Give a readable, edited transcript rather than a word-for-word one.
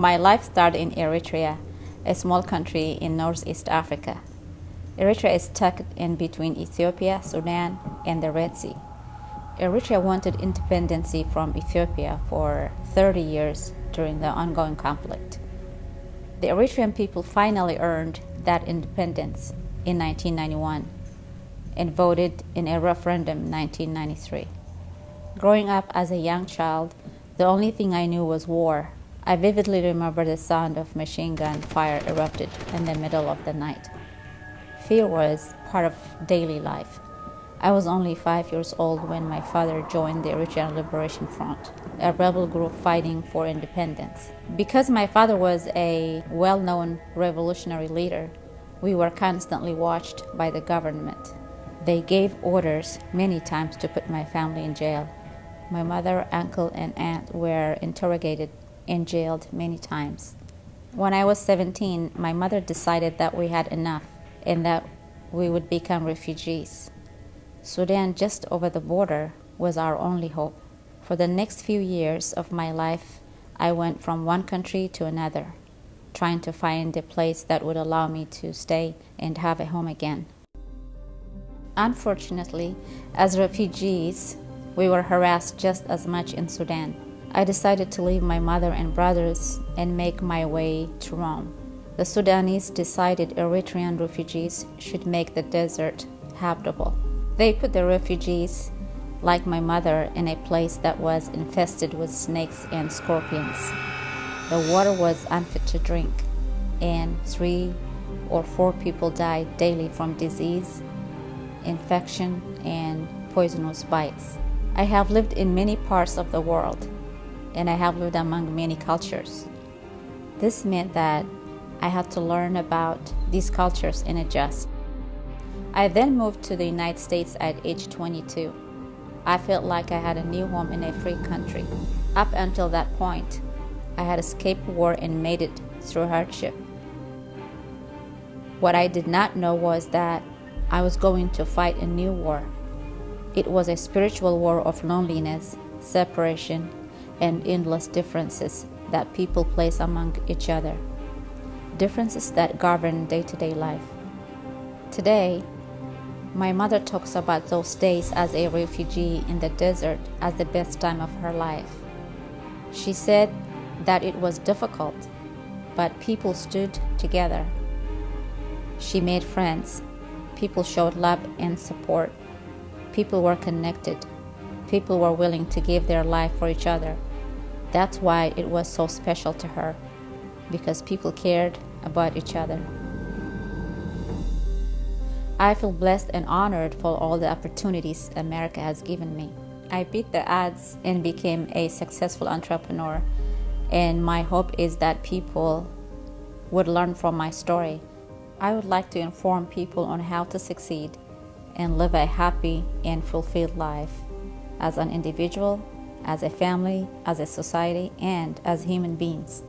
My life started in Eritrea, a small country in Northeast Africa. Eritrea is tucked in between Ethiopia, Sudan, and the Red Sea. Eritrea wanted independence from Ethiopia for 30 years during the ongoing conflict. The Eritrean people finally earned that independence in 1991 and voted in a referendum in 1993. Growing up as a young child, the only thing I knew was war. I vividly remember the sound of machine gun fire erupted in the middle of the night. Fear was part of daily life. I was only 5 years old when my father joined the Eritrean Liberation Front, a rebel group fighting for independence. Because my father was a well-known revolutionary leader, we were constantly watched by the government. They gave orders many times to put my family in jail. My mother, uncle, and aunt were interrogated and jailed many times. When I was 17, my mother decided that we had enough and that we would become refugees. Sudan, just over the border, was our only hope. For the next few years of my life, I went from one country to another, trying to find a place that would allow me to stay and have a home again. Unfortunately, as refugees, we were harassed just as much in Sudan. I decided to leave my mother and brothers and make my way to Rome. The Sudanese decided Eritrean refugees should make the desert habitable. They put the refugees, like my mother, in a place that was infested with snakes and scorpions. The water was unfit to drink, and 3 or 4 people died daily from disease, infection, and poisonous bites. I have lived in many parts of the world, and I have lived among many cultures. This meant that I had to learn about these cultures and adjust. I then moved to the United States at age 22. I felt like I had a new home in a free country. Up until that point, I had escaped war and made it through hardship. What I did not know was that I was going to fight a new war. It was a spiritual war of loneliness, separation, and endless differences that people place among each other, differences that govern day-to-day life. Today, my mother talks about those days as a refugee in the desert as the best time of her life. She said that it was difficult, but people stood together. She made friends. People showed love and support. People were connected. People were willing to give their life for each other. That's why it was so special to her, because people cared about each other. I feel blessed and honored for all the opportunities America has given me. I beat the odds and became a successful entrepreneur, and my hope is that people would learn from my story. I would like to inform people on how to succeed and live a happy and fulfilled life as an individual, as a family, as a society, and as human beings.